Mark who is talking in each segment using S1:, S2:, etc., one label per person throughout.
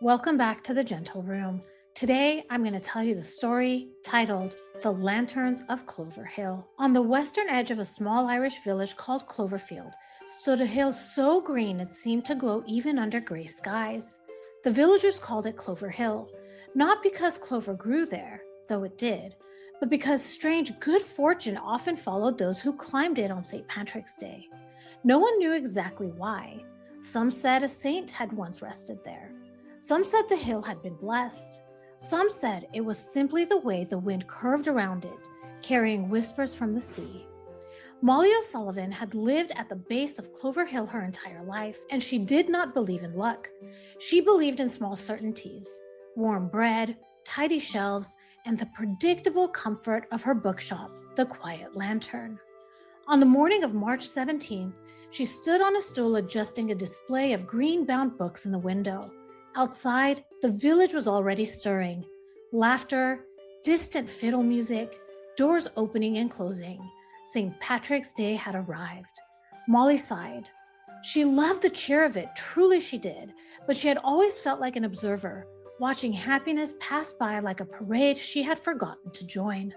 S1: Welcome back to the Gentle Room. Today, I'm going to tell you the story titled The Lanterns of Clover Hill. On the western edge of a small Irish village called Cloverfield stood a hill so green it seemed to glow even under gray skies. The villagers called it Clover Hill, not because clover grew there, though it did, but because strange good fortune often followed those who climbed it on St. Patrick's Day. No one knew exactly why. Some said a saint had once rested there. Some said the hill had been blessed. Some said it was simply the way the wind curved around it, carrying whispers from the sea. Molly O'Sullivan had lived at the base of Clover Hill her entire life, and she did not believe in luck. She believed in small certainties: warm bread, tidy shelves, and the predictable comfort of her bookshop, the Quiet Lantern. On the morning of March 17th, she stood on a stool adjusting a display of green-bound books in the window. Outside, the village was already stirring. Laughter, distant fiddle music, doors opening and closing. St. Patrick's Day had arrived. Molly sighed. She loved the cheer of it, truly she did, but she had always felt like an observer, watching happiness pass by like a parade she had forgotten to join.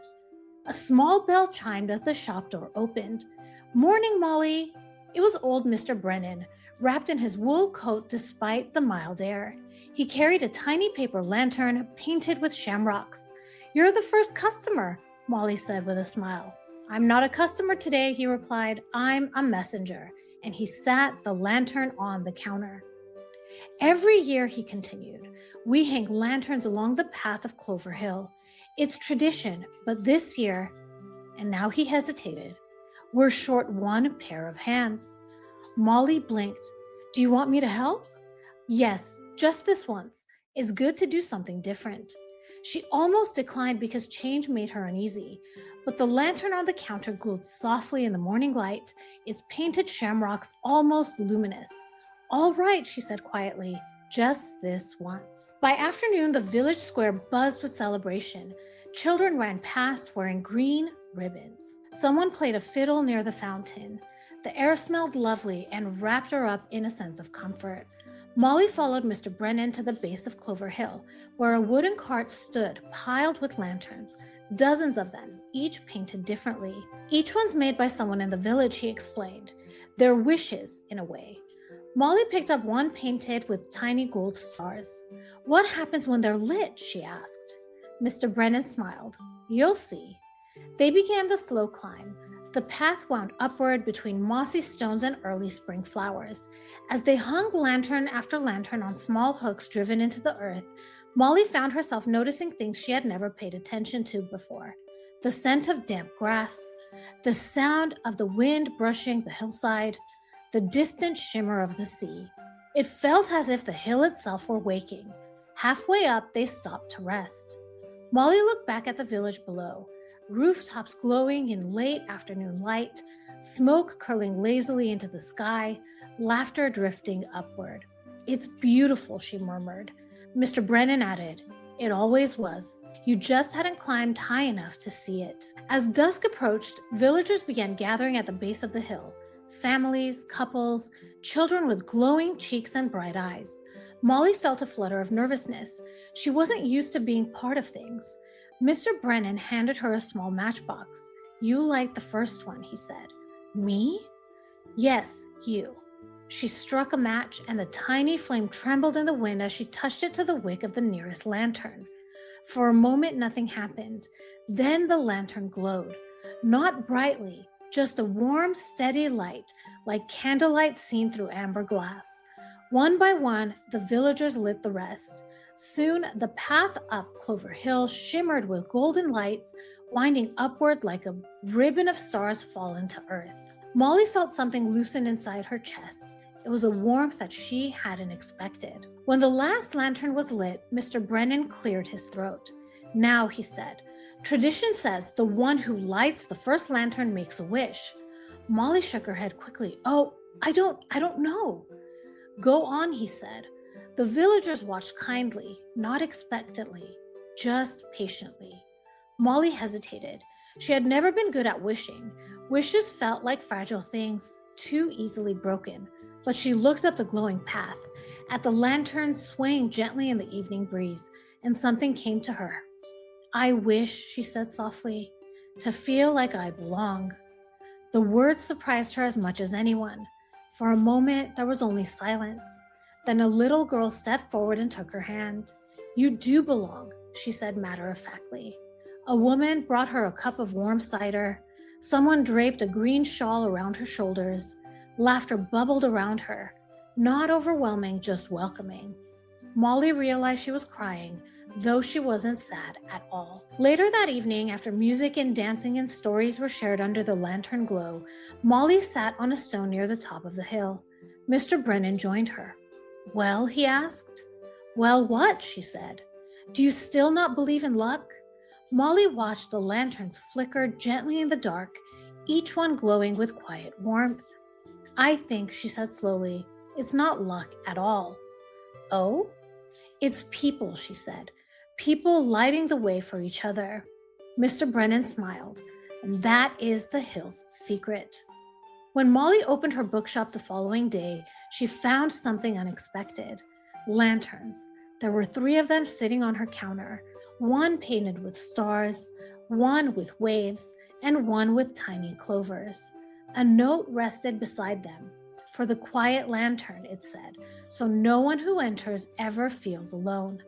S1: A small bell chimed as the shop door opened. "Morning, Molly." It was old Mr. Brennan, wrapped in his wool coat despite the mild air. He carried a tiny paper lantern painted with shamrocks. "You're the first customer," Molly said with a smile. "I'm not a customer today," he replied. "I'm a messenger." And he sat the lantern on the counter. "Every year," he continued, "we hang lanterns along the path of Clover Hill. It's tradition, but this year," and now he hesitated, "we're short one pair of hands." Molly blinked. "Do you want me to help?" "Yes, just this once. It's good to do something different." She almost declined because change made her uneasy, but the lantern on the counter glowed softly in the morning light, its painted shamrocks almost luminous. "All right," she said quietly, "just this once." By afternoon, the village square buzzed with celebration. Children ran past wearing green ribbons. Someone played a fiddle near the fountain. The air smelled lovely and wrapped her up in a sense of comfort. Molly followed Mr. Brennan to the base of Clover Hill, where a wooden cart stood piled with lanterns, dozens of them, each painted differently. "Each one's made by someone in the village," he explained. "They're wishes, in a way." Molly picked up one painted with tiny gold stars. "What happens when they're lit?" she asked. Mr. Brennan smiled. "You'll see." They began the slow climb. The path wound upward between mossy stones and early spring flowers. As they hung lantern after lantern on small hooks driven into the earth, Molly found herself noticing things she had never paid attention to before. The scent of damp grass, the sound of the wind brushing the hillside, the distant shimmer of the sea. It felt as if the hill itself were waking. Halfway up, they stopped to rest. Molly looked back at the village below. Rooftops glowing in late afternoon light, smoke curling lazily into the sky, laughter drifting upward. "It's beautiful," she murmured. Mr. Brennan added, "It always was. You just hadn't climbed high enough to see it." As dusk approached, villagers began gathering at the base of the hill. Families, couples, children with glowing cheeks and bright eyes. Molly felt a flutter of nervousness. She wasn't used to being part of things. Mr. Brennan handed her a small matchbox. "You light the first one," he said. "Me?" "Yes, you." She struck a match, and the tiny flame trembled in the wind as she touched it to the wick of the nearest lantern. For a moment, nothing happened. Then the lantern glowed. Not brightly, just a warm, steady light, like candlelight seen through amber glass. One by one, the villagers lit the rest. Soon, the path up Clover Hill shimmered with golden lights, winding upward like a ribbon of stars fallen to earth. Molly felt something loosen inside her chest. It was a warmth that she hadn't expected. When the last lantern was lit, Mr. Brennan cleared his throat. "Now," he said, "tradition says the one who lights the first lantern makes a wish." Molly shook her head quickly. "Oh, I don't know." "Go on," he said. The villagers watched kindly, not expectantly, just patiently. Molly hesitated. She had never been good at wishing. Wishes felt like fragile things, too easily broken. But she looked up the glowing path. at the lantern swaying gently in the evening breeze, and something came to her. "I wish," she said softly, "to feel like I belong." The words surprised her as much as anyone. For a moment, there was only silence. Then a little girl stepped forward and took her hand. "You do belong," she said matter-of-factly. A woman brought her a cup of warm cider. Someone draped a green shawl around her shoulders. Laughter bubbled around her. Not overwhelming, just welcoming. Molly realized she was crying, though she wasn't sad at all. Later that evening, after music and dancing and stories were shared under the lantern glow, Molly sat on a stone near the top of the hill. Mr. Brennan joined her. "Well?" he asked. "Well, what?" she said. "Do you still not believe in luck?" Molly watched the lanterns flicker gently in the dark, each one glowing with quiet warmth. "I think," she said slowly, "it's not luck at all." "Oh?" "It's people," she said. "People lighting the way for each other." Mr. Brennan smiled. "And that is the hill's secret." When Molly opened her bookshop the following day, she found something unexpected. Lanterns. There were 3 of them sitting on her counter, one painted with stars, one with waves, and one with tiny clovers. A note rested beside them. "For the quiet lantern," it said, "so no one who enters ever feels alone."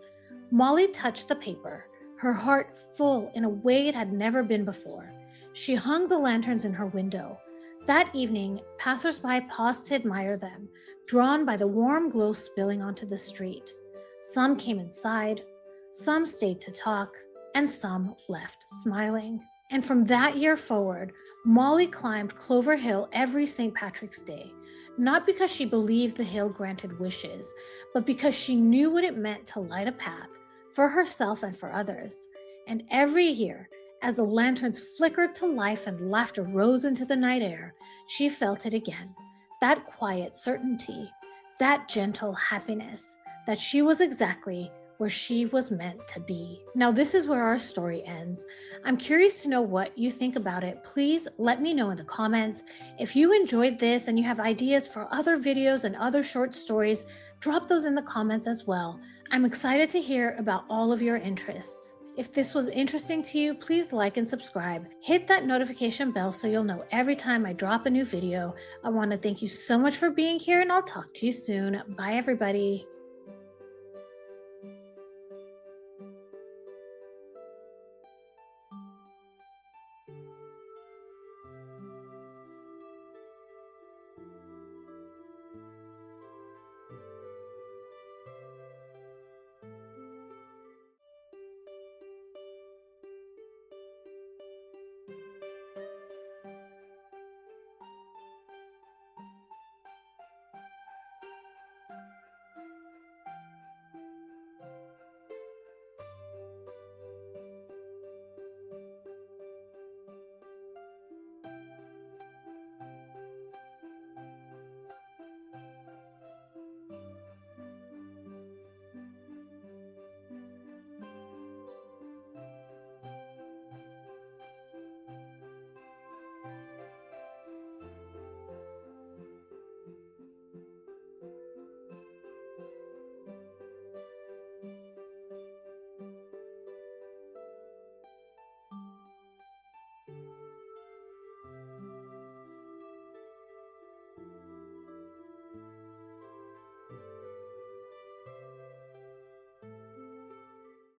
S1: Molly touched the paper, her heart full in a way it had never been before. She hung the lanterns in her window. That evening, passers-by paused to admire them, drawn by the warm glow spilling onto the street. Some came inside, some stayed to talk, and some left smiling. And from that year forward, Molly climbed Clover Hill every St. Patrick's Day, not because she believed the hill granted wishes, but because she knew what it meant to light a path for herself and for others. And every year, as the lanterns flickered to life and laughter rose into the night air, she felt it again, that quiet certainty, that gentle happiness, that she was exactly where she was meant to be. Now, this is where our story ends. I'm curious to know what you think about it. Please let me know in the comments. If you enjoyed this and you have ideas for other videos and other short stories, drop those in the comments as well. I'm excited to hear about all of your interests. If this was interesting to you, please like and subscribe. Hit that notification bell so you'll know every time I drop a new video. I want to thank you so much for being here, and I'll talk to you soon. Bye, everybody.